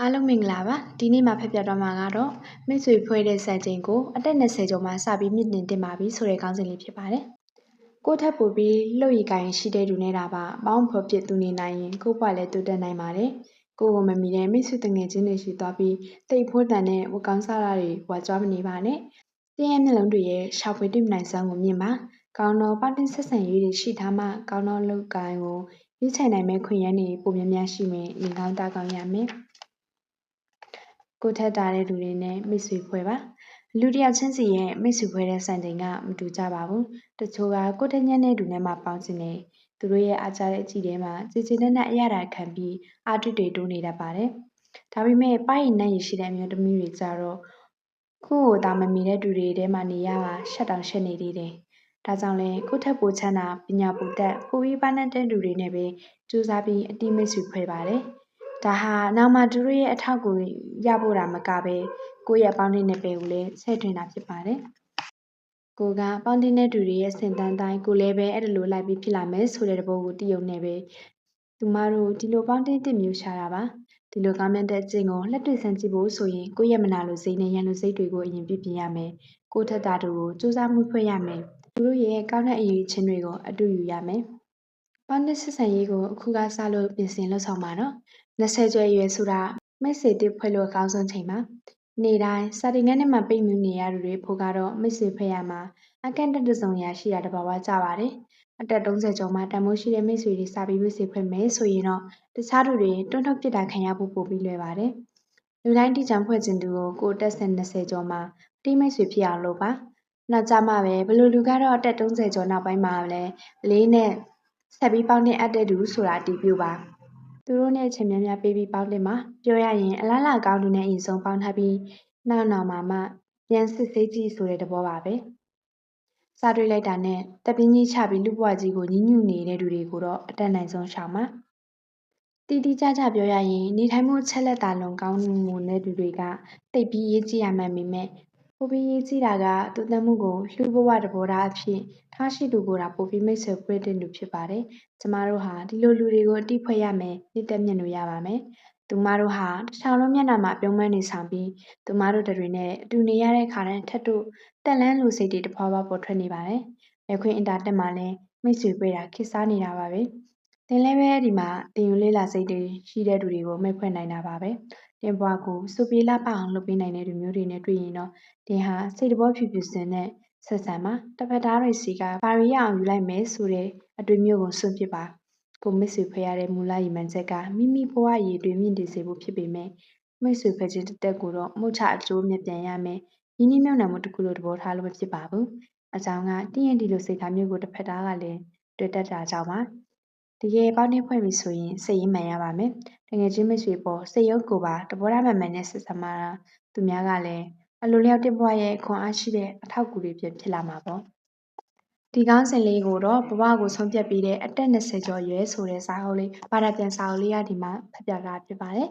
အားလုံးမင်္ဂလာပါဒီနေ့မှာဖတ်ပြတော့မှာကတော့မိတ်ဆွေဖွဲ့တဲ့စံချိန်ကိုအသက်20ကျော်မှစပြီးမြင့်တင်တင်ပါပြီဆိုတဲ့ခေါင်းစဉ်လေးဖြစ်ပါတယ်ကိုထပ်ပို့ပြီးလှုပ်ရည်ကိုင်ရှိတဲ့သူနဲ့တာပါပေါင်းဖော်ပြသူနေနိုင်ရင်ကို့ဘွားလည်းတူတက်နိုင်ပါတယ်ကိုကိုမမီတဲ့မိတ်ဆွေတငယ်ချင်းတွေရှိသွားပြီးတိတ်ဖိုးတန်တဲ့ဝကောင်းစားတာတွေဝါကြွားမနေပါနဲ့တင်းရဲ့မျက်လုံးတွေရဲ့ရှာဖွေတိမနိုင်စွမ်းကိုမြင်ပါကောင်းတော့ပေါင်းတင်ဆက်ဆံရေးတွေရှိထားမှကောင်းတော့လောက်ကိုင်ကိုရွေးချယ်နိုင်မဲ့ခွင့်ရနေပုံများများရှိမယ်လင်ကောင်းတာကောင်းရမယ်ကိုထက်တာတဲ့လူတွေနဲ့မိတ်ဆွေဖွဲ့ပါလူတယောက်ချင်းစီရဲ့မိတ်ဆွေဖွဲ့တဲ့စံချိန်ကမတူကြပါဘူးတချို့ကကိုထက်ညံ့တဲ့လူနဲ့မှပေါင်းစင်နေသူတို့ရဲ့အားကြတဲ့အကြည့်ထဲမှာကြည်ကြည်နက်နက်အရတာခံပြီးအာတွတွေတိုးနေတတ်ပါတယ်ဒါပေမဲ့ပိုက်ရင်နဲ့ရရှိတဲ့အမျိုးသမီးတွေကြတော့ခုကိုတာမမီတဲ့သူတွေထဲမှာနေရတာရှက်တောင်ရှက်နေသေးတယ်ဒါကြောင့်လဲကိုထက်ပိုချမ်းသာပညာပိုတက်ပိုပြီးပန်းတဲ့လူတွေနဲ့ပဲစူးစမ်းပြီးအတိမိတ်ဆွေဖွဲ့ပါတယ်ဒါဟာနောက်မှသူတို့ရဲ့အထောက်ကိုရဖို့တာမကပဲကိုယ့်ရဲ့ပေါင်းတင်တဲ့ပယ်ကိုလည်းဆဲထွင်တာဖြစ်ပါတယ်။ကိုကပေါင်းတင်တဲ့သူတွေရဲ့စင်တန်းတိုင်းကိုလည်းပဲအဲ့လိုလိုက်ပြီးဖြစ်လာမယ်ဆိုတဲ့တဘောကိုတည်ုံနေပဲသူမတို့ဒီလိုပေါင်းတင်တစ်မျိုးရှာတာပါဒီလိုကောင်းမြတ်တဲ့အကျင့်ကိုလက်တွေ့ဆန်းကြည့်ဖို့ဆိုရင်ကိုယ့်ရဲ့မနာလိုစိတ်နဲ့ရန်လိုစိတ်တွေကိုအရင်ပြပြင်ရမယ်ကိုထက်တာတို့ကိုစူးစမ်းမှုဖွဲ့ရမယ်သူတို့ရဲ့ကောင်းတဲ့အရေးချင်းတွေကိုအတူယူရမယ်ပေါင်းတင်ဆက်ဆံရေးကိုအခုကစလို့ပြင်ဆင်လှုပ်ဆောင်ပါတော့20ကျော်ရွယ်ဆိုတာမိတ်ဆွေတစ်ဖွဲ့လို့အကောင်းဆုံးချိန်ပါနေ့တိုင်းစာတင်ခန်းထဲမှာပိတ်မိနေရသူတွေဖို့ကတော့မိတ်ဆွေဖွဲ့ရမှာအကန့်အသတ်တစ်စုံရာရှိတာတဘာဝကြပါတယ်အသက်30ကျော်မှတန်ဖိုးရှိတဲ့မိတ်ဆွေတွေစာပြီးမိတ်ဆွေဖွဲ့မယ်ဆိုရင်တော့တခြားသူတွေတွန်းထုတ်ပြစ်တာခံရဖို့ပိုပြီးလွယ်ပါတယ်လူတိုင်းတိကျဖွဲ့ခြင်းသူကိုအသက်20ကျော်မှတိမိတ်ဆွေဖြစ်အောင်လုပ်ပါနောက်ကြမှာပဲဘယ်လိုလူကတော့အသက်30ကျော်နောက်ပိုင်းမှာလဲလေးနဲ့ဆက်ပြီးပေါင်းတဲ့အပ်တဲ့သူဆိုတာအတီးပြပါသူတို့နဲ့အချိန်များများပေးပြီးပေါင်းတင်ပါပြောရရင်အလားလာကောင်းသူနဲ့အရင်ဆုံးပေါင်းထားပြီးနောက်မှပြန်စစ်ဆေးကြည့်ဆိုတဲ့သဘောပါပဲစားတွေးလိုက်တာနဲ့တပ်ပင်းကြီးချပြီးလူ့ဘဝကြီးကိုညှဉ်းညူနေတဲ့သူတွေကိုတော့အတက်နိုင်ဆုံးရှောင်ပါတီတီကြကြပြောရရင်နေထိုင်မှုချက်လက်တာလွန်ကောင်းမှုနဲ့သူတွေကတိတ်ပြီးရေးကြည့်ရမှန်ပေမဲ့ပိုပြီးရေးကြည့်တာကသူတမ်းမှုကိုလူ့ဘဝတဘောထားအဖြစ်ထားရှိသူကိုယ်တာပိုပြီးမိတ်ဆွေဖွဲ့တဲ့လူဖြစ်ပါတယ်ကျမတို့ဟာဒီလိုလူတွေကိုအတိဖွဲ့ရမယ်နှစ်သက်မြင့်လို့ရပါမယ်သူမတို့ဟာတစ်ချောင်းလုံးမျက်နှာမှာပြုံးမှန်းနေဆောင်ပြီးသူမတို့တွေနဲ့အတူနေရတဲ့ခါတိုင်းထက်တို့တက်လန်းလူစိတ်တွေတဖွာဖွာပေါ်ထွက်နေပါတယ်လက်ခွင့်အင်တာတက်မှာလည်းမိတ်ဆွေဖွဲ့တာခေတ်စားနေတာပါပဲတင်လည်းပဲဒီမှာတင်ယူလေးလာစိတ်တွေရှိတဲ့သူတွေကိုမိတ်ဖွဲ့နိုင်တာပါပဲတင်ဘွားကိုစူပြေးလာပအောင်လုပ်ပေးနိုင်တဲ့လူမျိုးတွေနဲ့တွေ့ရင်တော့တင်ဟာစိတ်တဘောဖြူဖြူစင်နဲ့ဆက်ဆံမှာတစ်ဖက်သားတွေစီကဘာရီရအောင်ယူလိုက်မယ်ဆိုတဲ့အတွေ့မျိုးကိုစွန့်ပစ်ပါကိုမိတ်ဆွေဖွဲ့ရတဲ့မူလရည်မှန်းချက်ကမိမိဘဝရည်တွေမြင့်တည်စေဖို့ဖြစ်ပေမဲ့မိတ်ဆွေဖွဲ့ခြင်းတစ်သက်ကိုတော့မှုချအကျိုးမြတ်ပြန်ရမယ်ယင်းနှမြုံနှံမှုတစ်ခုလိုသဘောထားလို့မဖြစ်ပါဘူးအကြောင်းကတင်းရင်ဒီလိုစိတ်ထားမျိုးကိုတစ်ဖက်သားကလည်းတွေ့တတ်တာကြောင့်ပါတကယ်ပေါင်းတင်ဖွဲ့ပြီဆိုရင်စိတ်ရင်းမှန်ရပါမယ်တကယ်ချင်းမိတ်ဆွေပေါ်စိတ်ရုပ်ကိုပါတဘောထားမှန်မှန်နဲ့ဆက်ဆံမှာသူများကလည်းအလိုလျောက်တင်ဘွားရဲ့ခွန်အားရှိတဲ့အထောက်အကူတွေဖြစ်လာမှာပေါ့ဒီကောင်းစဉ်လေးကိုတော့ဘဝကိုဆုံးဖြတ်ပြီးတဲ့အသက်20ကျော်ရွယ်ဆိုတဲ့စာအုပ်လေးဘာသာပြန်စာအုပ်လေးကဒီမှာဖတ်ပြတာဖြစ်ပါတယ်